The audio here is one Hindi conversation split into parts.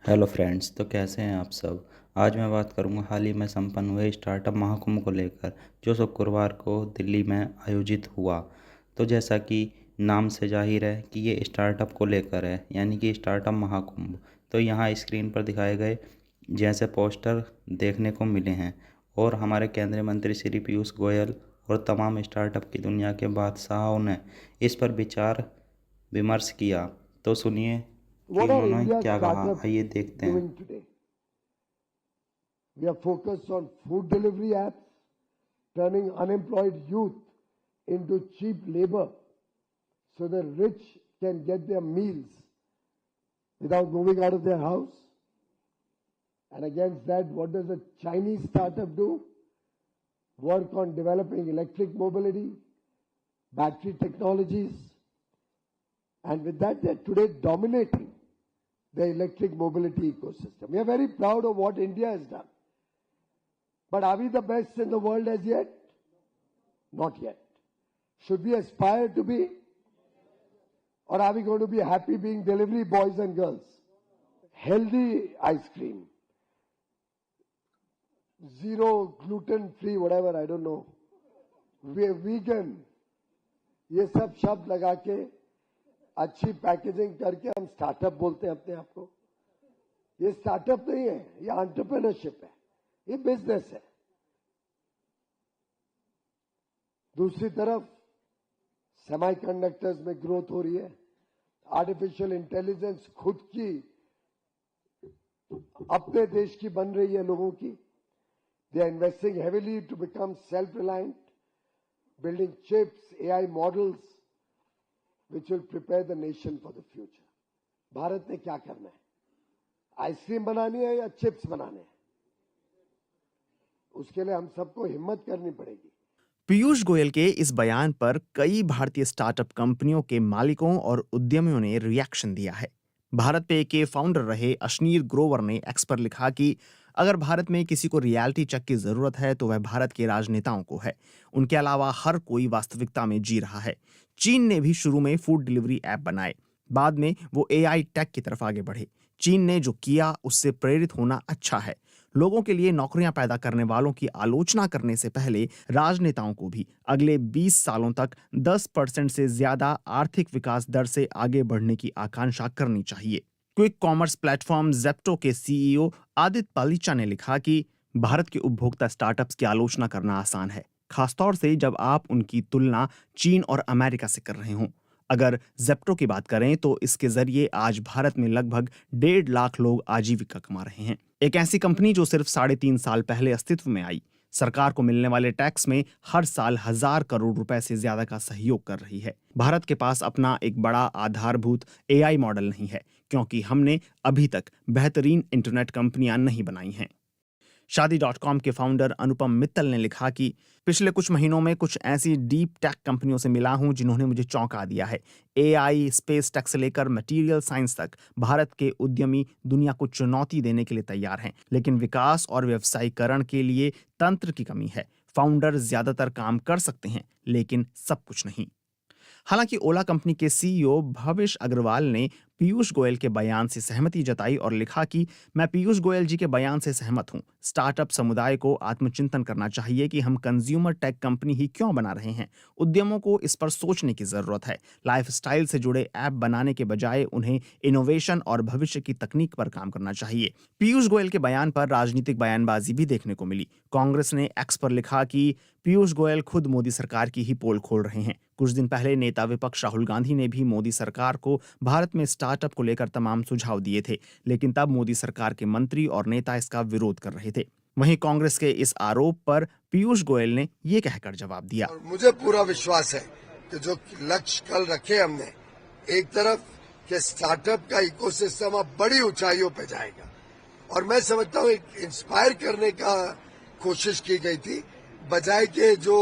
हेलो फ्रेंड्स, तो कैसे हैं आप सब। आज मैं बात करूंगा हाल ही में संपन्न हुए स्टार्टअप महाकुंभ को लेकर, जो शुक्रवार को दिल्ली में आयोजित हुआ। तो जैसा कि नाम से जाहिर है कि ये स्टार्टअप को लेकर है, यानी कि स्टार्टअप महाकुंभ। तो यहाँ स्क्रीन पर दिखाए गए जैसे पोस्टर देखने को मिले हैं, और हमारे केंद्रीय मंत्री श्री पीयूष गोयल और तमाम स्टार्टअप की दुनिया के बादशाहों ने इस पर विचार विमर्श किया। तो सुनिए कि What are उन्होंने India's क्या कहा, startups आइए देखते हैं। doing today? We are focused on food delivery apps, turning unemployed youth into cheap labor so the rich can get their meals without moving out of their house. And against that, what does a Chinese startup do? Work on developing electric mobility, battery technologies, and with that, they're today dominating the electric mobility ecosystem. We are very proud of what India has done. But are we the best in the world as yet? Not yet. Should we aspire to be? Or are we going to be happy being delivery boys and girls? Healthy ice cream. Zero gluten free, whatever, I don't know. Vegan. ये सब शब्द लगा के अच्छी पैकेजिंग करके हम स्टार्टअप बोलते हैं अपने आप को। ये स्टार्टअप नहीं है, ये एंटरप्रेन्योरशिप है, ये बिजनेस है। दूसरी तरफ सेमीकंडक्टर्स में ग्रोथ हो रही है, आर्टिफिशियल इंटेलिजेंस खुद की अपने देश की बन रही है लोगों की। They are investing heavily to become self reliant, building chips, AI models which will prepare the nation for the future. Bharat ने क्या करना है? आइसक्रीम बनानी है या चिप्स बनाने हैं? उसके लिए हम सबको हिम्मत करनी पड़ेगी। पीयूष गोयल के इस बयान पर कई भारतीय स्टार्टअप कंपनियों के मालिकों और उद्यमियों ने रिएक्शन दिया है। भारत पे के फाउंडर रहे अशनीर ग्रोवर ने एक्स पर लिखा कि अगर भारत में किसी को रियलिटी चेक की जरूरत है तो वह भारत के राजनेताओं को है। उनके अलावा हर कोई वास्तविकता में जी रहा है। चीन ने भी शुरू में फूड डिलीवरी ऐप बनाए, बाद में वो एआई टेक की तरफ आगे बढ़े। चीन ने जो किया उससे प्रेरित होना अच्छा है। लोगों के लिए नौकरियां पैदा करने वालों की आलोचना करने से पहले राजनेताओं को भी अगले 20 सालों तक 10% से ज्यादा आर्थिक विकास दर से आगे बढ़ने की आकांक्षा करनी चाहिए। क्विक कॉमर्स प्लेटफॉर्म ज़ेप्टो के सीईओ आदित्य पालीचा ने लिखा कि भारत के उपभोक्ता स्टार्टअप्स की आलोचना करना आसान है, खासतौर से जब आप उनकी तुलना चीन और अमेरिका से कर रहे हों। अगर ज़ेप्टो की बात करें तो इसके जरिए आज भारत में लगभग 1.5 लाख लोग आजीविका कमा रहे हैं। एक ऐसी कंपनी जो सिर्फ 3.5 साल पहले अस्तित्व में आई, सरकार को मिलने वाले टैक्स में हर साल 1,000 करोड़ रुपए से ज्यादा का सहयोग कर रही है। भारत के पास अपना एक बड़ा आधारभूत एआई मॉडल नहीं है, क्योंकि हमने अभी तक बेहतरीन इंटरनेट कंपनियां नहीं बनाई हैं। शादी.com के फाउंडर अनुपम मित्तल ने लिखा कि पिछले कुछ महीनों में कुछ ऐसी डीप टेक कंपनियों से मिला हूं जिन्होंने मुझे चौंका दिया है। एआई, स्पेस टेक से लेकर मटेरियल साइंस तक भारत के उद्यमी दुनिया को चुनौती देने के लिए तैयार हैं, लेकिन विकास और व्यवसायीकरण के लिए तंत्र की कमी है। फाउंडर ज्यादातर काम कर सकते हैं, लेकिन सब कुछ नहीं। हालांकि ओला कंपनी के सीईओ भविश अग्रवाल ने पीयूष गोयल के बयान से सहमति जताई और लिखा कि मैं पीयूष गोयल जी के बयान से सहमत हूं। स्टार्टअप समुदाय को आत्मचिंतन करना चाहिए कि हम कंज्यूमर टेक कंपनी ही क्यों बना रहे हैं। उद्यमों को इस पर सोचने की जरूरत है। लाइफस्टाइल से जुड़े ऐप बनाने के बजाय उन्हें इनोवेशन और भविष्य की तकनीक पर काम करना चाहिए। पीयूष गोयल के बयान पर राजनीतिक बयानबाजी भी देखने को मिली। कांग्रेस ने एक्स पर लिखा कि पीयूष गोयल खुद मोदी सरकार की ही पोल खोल रहे हैं। कुछ दिन पहले नेता विपक्ष राहुल गांधी ने भी मोदी सरकार को भारत में स्टार्टअप को लेकर तमाम सुझाव दिए थे, लेकिन तब मोदी सरकार के मंत्री और नेता इसका विरोध कर रहे थे। वहीं कांग्रेस के इस आरोप पर पीयूष गोयल ने ये कहकर जवाब दिया, मुझे पूरा विश्वास है कि जो लक्ष्य कल रखे हमने, एक तरफ कि स्टार्टअप का इकोसिस्टम अब बड़ी ऊंचाइयों पे जाएगा, और मैं समझता हूँ एक इंस्पायर करने का कोशिश की गई थी, बजाय के जो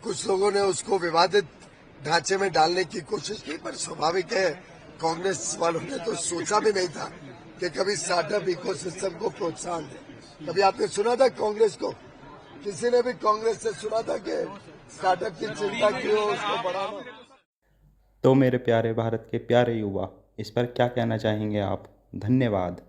कुछ लोगों ने उसको विवादित ढांचे में डालने की कोशिश की। पर स्वाभाविक है, कांग्रेस वालों ने तो सोचा भी नहीं था कि कभी स्टार्टअप इकोसिस्टम को प्रोत्साहन दे। कभी आपने सुना था कांग्रेस को, किसी ने भी कांग्रेस से सुना था कि स्टार्टअप की चिंता की हो, उसको बढ़ाना। तो मेरे प्यारे भारत के प्यारे युवा, इस पर क्या कहना चाहेंगे आप? धन्यवाद।